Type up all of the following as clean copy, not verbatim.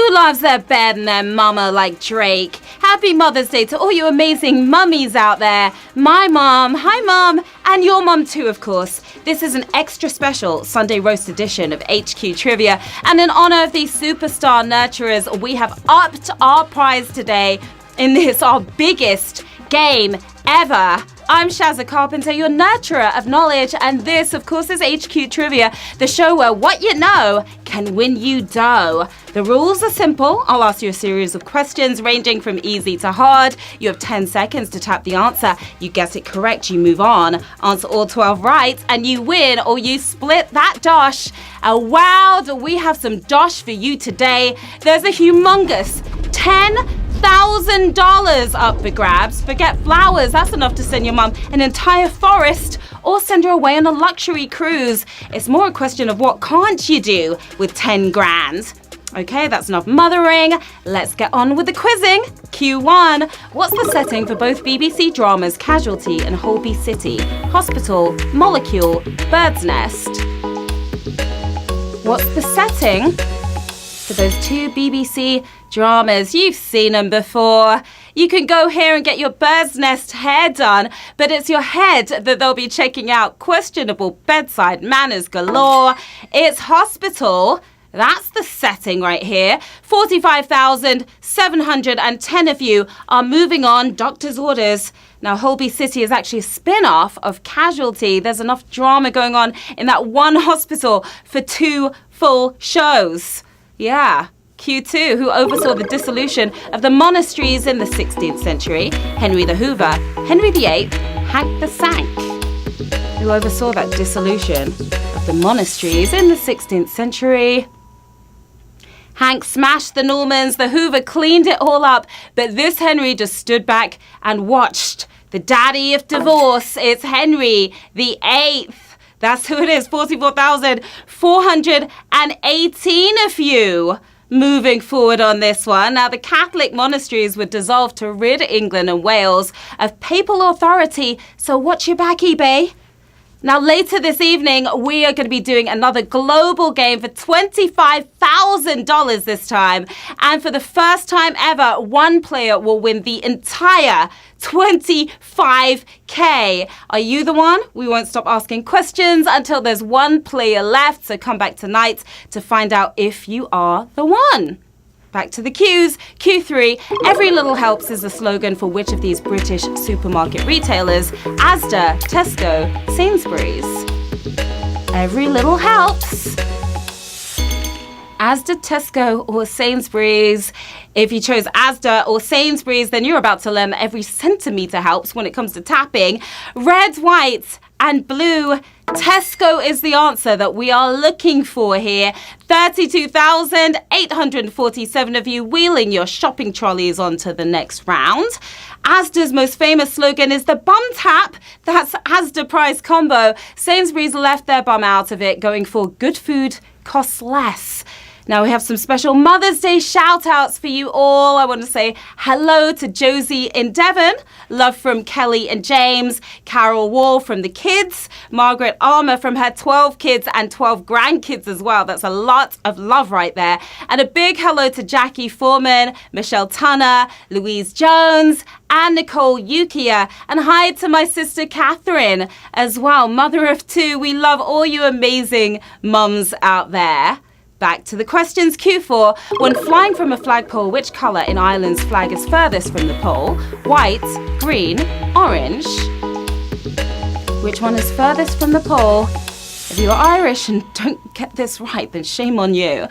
Who loves their bed and their mama like Drake? Happy Mother's Day to all you amazing mummies out there. My mom, hi mom, and your mom too, of course. This is an extra special Sunday roast edition of HQ Trivia. And in honor of these superstar nurturers, we have upped our prize today in this, our biggest game ever. I'm Sharon Carpenter, your nurturer of knowledge, and this, of course, is HQ Trivia, the show where what you know can win you dough. The rules are simple. I'll ask you a series of questions ranging from easy to hard. You have 10 seconds to tap the answer. You get it correct, you move on. Answer all 12 right, and you win, or you split that dosh. And wow, do we have some dosh for you today. There's a humongous $10,000 up for grabs. Forget flowers, that's enough to send your mum an entire forest or send her away on a luxury cruise. It's more a question of what can't you do with 10 grand. Okay, that's enough mothering. Let's get on with the quizzing. Q1. What's the setting for both BBC dramas Casualty and Holby City? Hospital, Molecule, Bird's Nest. What's the setting for those two BBC dramas? You've seen them before. You can go here and get your bird's nest hair done, but it's your head that they'll be checking out. Questionable bedside manners galore. It's Hospital. That's the setting right here. 45,710 of you are moving on. Doctor's orders. Now, Holby City is actually a spin-off of Casualty. There's enough drama going on in that one hospital for 2 full shows. Yeah. Q2, who oversaw the dissolution of the monasteries in the 16th century. Henry the Hoover, Henry VIII, Hank the Sank, who oversaw that dissolution of the monasteries in the 16th century. Hank smashed the Normans, the Hoover cleaned it all up, but this Henry just stood back and watched. The daddy of divorce, it's Henry VIII. That's who it is, 44,418 of you. Moving forward on this one. Now, the Catholic monasteries were dissolved to rid England and Wales of papal authority, so watch your back, eBay. Now, later this evening, we are going to be doing another global game for $25,000 this time. And for the first time ever, one player will win the entire $25K. Are you the one? We won't stop asking questions until there's one player left. So come back tonight to find out if you are the one. Back to the Qs. Q3, every little helps is the slogan for which of these British supermarket retailers? Asda, Tesco, Sainsbury's. Every little helps. Asda, Tesco, or Sainsbury's. If you chose Asda or Sainsbury's, then you're about to learn that every centimetre helps when it comes to tapping. Red, white, and blue. Tesco is the answer that we are looking for here. 32,847 of you wheeling your shopping trolleys onto the next round. Asda's most famous slogan is the bum tap. That's Asda price combo. Sainsbury's left their bum out of it, going for good food costs less. Now we have some special Mother's Day shout-outs for you all. I want to say hello to Josie in Devon, love from Kelly and James, Carol Wall from the kids, Margaret Armour from her 12 kids and 12 grandkids as well. That's a lot of love right there. And a big hello to Jackie Foreman, Michelle Tunner, Louise Jones, and Nicole Yukia. And hi to my sister Catherine as well, mother of 2. We love all you amazing mums out there. Back to the questions. Q4. When flying from a flagpole, which colour in Ireland's flag is furthest from the pole? White, green, orange. Which one is furthest from the pole? If you're Irish and don't get this right, then shame on you.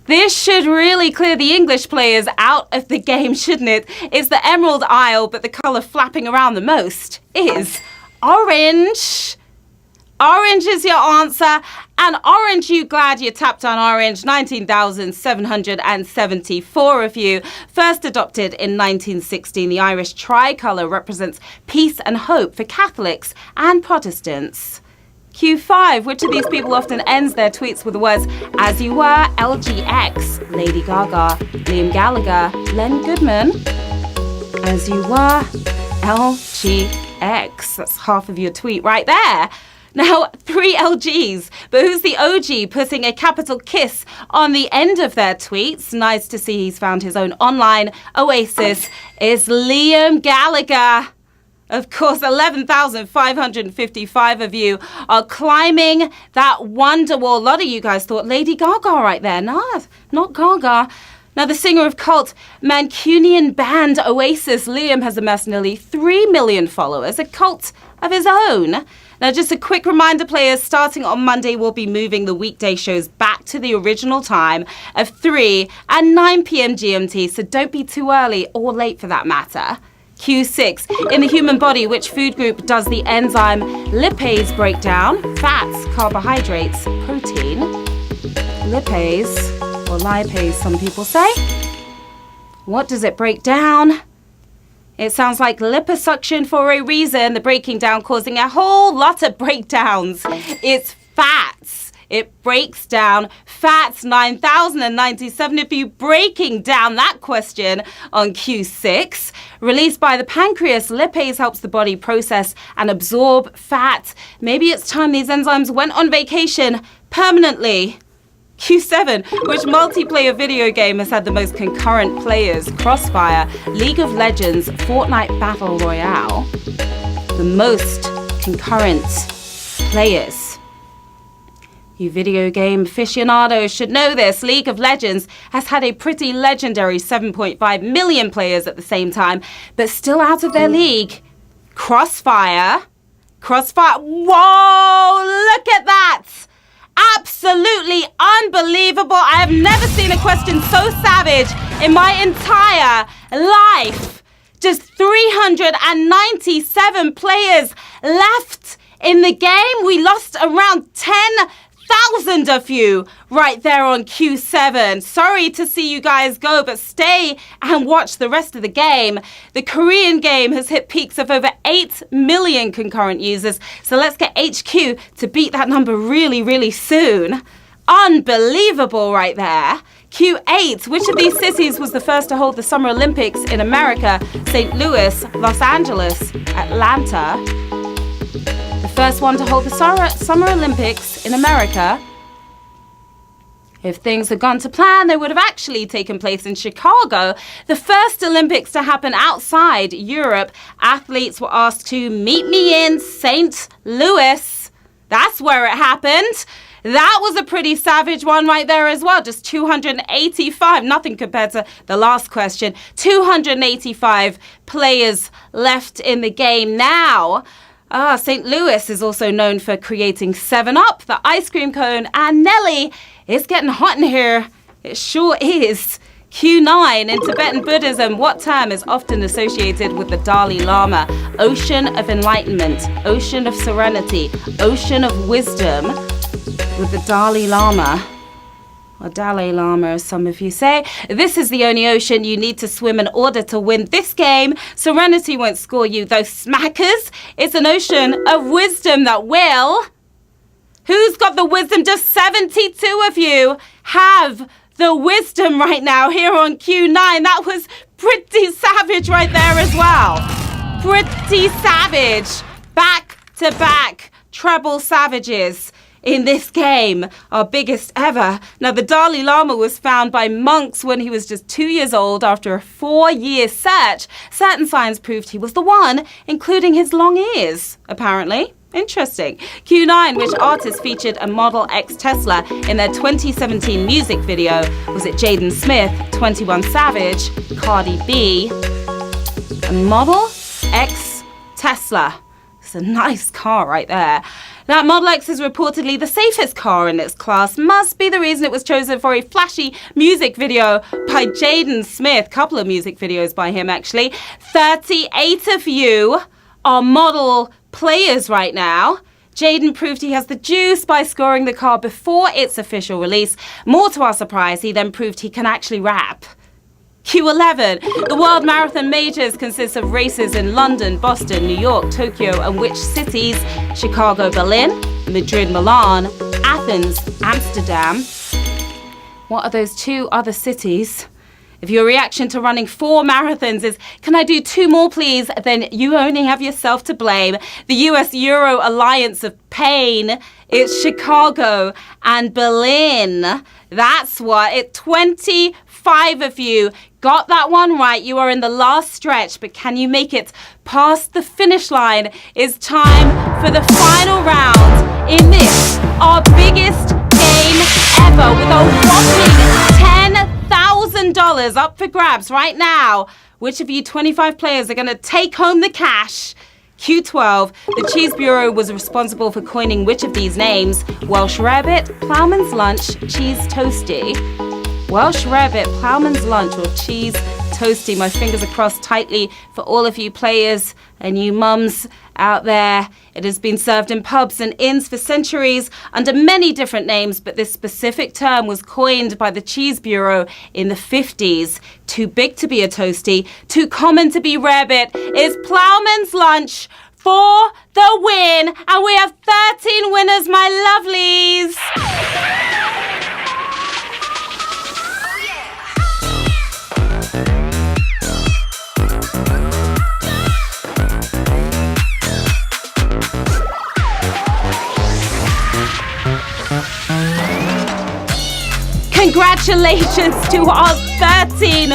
This should really clear the English players out of the game, shouldn't it? It's the Emerald Isle, but the colour flapping around the most is orange. Orange is your answer. And orange, you glad you tapped on orange. 19,774 of you. First adopted in 1916, the Irish tricolour represents peace and hope for Catholics and Protestants. Q5, which of these people often ends their tweets with the words, as you were, LGX, Lady Gaga, Liam Gallagher, Len Goodman. As you were, LGX. That's half of your tweet right there. Now, 3 LGs, but who's the OG putting a capital kiss on the end of their tweets? Nice to see he's found his own online oasis. Is Liam Gallagher. Of course, 11,555 of you are climbing that wonder wall. A lot of you guys thought Lady Gaga right there. No, not Gaga. Now, the singer of cult Mancunian band Oasis, Liam, has amassed nearly 3 million followers, a cult of his own. Now, just a quick reminder, players, starting on Monday, we'll be moving the weekday shows back to the original time of 3 and 9 p.m. GMT, so don't be too early or late for that matter. Q6. In the human body, which food group does the enzyme lipase break down? Fats, carbohydrates, protein. Lipase, or lipase, some people say. What does it break down? It sounds like liposuction for a reason. The breaking down causing a whole lot of breakdowns. It's fats. It breaks down fats, 9,097 of you breaking down that question on Q6. Released by the pancreas, lipase helps the body process and absorb fat. Maybe it's time these enzymes went on vacation permanently. Q7, which multiplayer video game has had the most concurrent players? Crossfire, League of Legends, Fortnite Battle Royale. The most concurrent players. You video game aficionados should know this. League of Legends has had a pretty legendary 7.5 million players at the same time, but still out of their league. Crossfire. Whoa, look at that. Absolutely unbelievable. I have never seen a question so savage in my entire life. Just 397 players left in the game. We lost around 10,000 of you right there on Q7. Sorry to see you guys go, but stay and watch the rest of the game. The Korean game has hit peaks of over 8 million concurrent users, so let's get HQ to beat that number really, really soon. Unbelievable right there. Q8, which of these cities was the first to hold the Summer Olympics in America? St. Louis, Los Angeles, Atlanta. The first one to hold the Summer Olympics in America. If things had gone to plan, they would have actually taken place in Chicago. The first Olympics to happen outside Europe. Athletes were asked to meet me in St. Louis. That's where it happened. That was a pretty savage one right there as well. Just 285, nothing compared to the last question. 285 players left in the game now. St. Louis is also known for creating 7-Up, the ice cream cone, and Nelly. It's getting hot in here. It sure is. Q9, in Tibetan Buddhism, what term is often associated with the Dalai Lama? Ocean of enlightenment, ocean of serenity, ocean of wisdom. With the Dalai Lama, or Dalai Lama as some of you say. This is the only ocean you need to swim in order to win this game. Serenity won't score you, those smackers. It's an ocean of wisdom that will. Who's got the wisdom? Just 72 of you have the wisdom right now here on Q9. That was pretty savage right there as well. Pretty savage. Back to back treble savages in this game, our biggest ever. Now, the Dalai Lama was found by monks when he was just 2 years old after a 4-year search. Certain signs proved he was the one, including his long ears, apparently. Interesting. Q9, which artist featured a Model X Tesla in their 2017 music video? Was it Jaden Smith, 21 Savage, Cardi B? A Model X Tesla. It's a nice car right there. That Model X is reportedly the safest car in its class. Must be the reason it was chosen for a flashy music video by Jaden Smith. Couple of music videos by him, actually. 38 of you are model players right now. Jaden proved he has the juice by scoring the car before its official release. More to our surprise, he then proved he can actually rap. Q11. The World Marathon Majors consists of races in London, Boston, New York, Tokyo, and which cities? Chicago, Berlin, Madrid, Milan, Athens, Amsterdam. What are those 2 other cities? If your reaction to running 4 marathons is, can I do 2 more please? Then you only have yourself to blame. The US Euro Alliance of Pain, it's Chicago and Berlin. That's what. 25 of you got that one right. You are in the last stretch, but can you make it past the finish line? It's time for the final round in this, our biggest game ever, with a whopping $10,000 up for grabs right now. Which of you 25 players are going to take home the cash? Q12, the Cheese Bureau was responsible for coining which of these names? Welsh Rarebit, Ploughman's Lunch, Cheese Toasty. Welsh Rarebit, Ploughman's Lunch, or Cheese Toasty. My fingers are crossed tightly for all of you players and you mums out there. It has been served in pubs and inns for centuries under many different names, but this specific term was coined by the Cheese Bureau in the 50s. Too big to be a toasty, too common to be rarebit is Ploughman's Lunch for the win. And we have 13 winners, my lovelies. Congratulations to our 13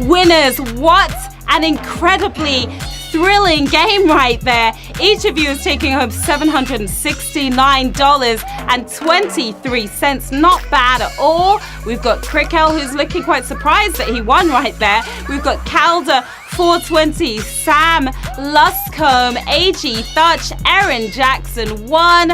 winners. What an incredibly thrilling game right there. Each of you is taking home $769.23. Not bad at all. We've got Krickel, who's looking quite surprised that he won right there. We've got Calder, 420, Sam, Luscombe, A.G. Thutch, Erin Jackson, 1.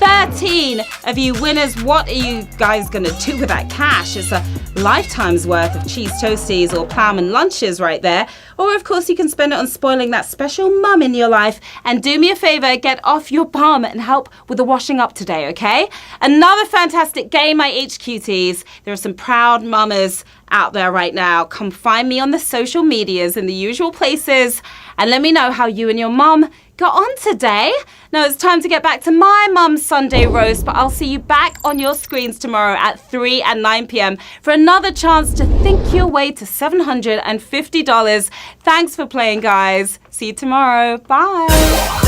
13 of you winners. What are you guys going to do with that cash? It's a lifetime's worth of cheese toasties or Ploughman lunches right there. Or, of course, you can spend it on spoiling that special mum in your life. And do me a favor, get off your bum and help with the washing up today, okay? Another fantastic game, my HQTs. There are some proud mamas out there right now. Come find me on the social medias in the usual places and let me know how you and your mum got on today. Now it's time to get back to my mum's Sunday roast, but I'll see you back on your screens tomorrow at 3 and 9 p.m. for another chance to think your way to $750. Thanks for playing, guys. See you tomorrow. Bye.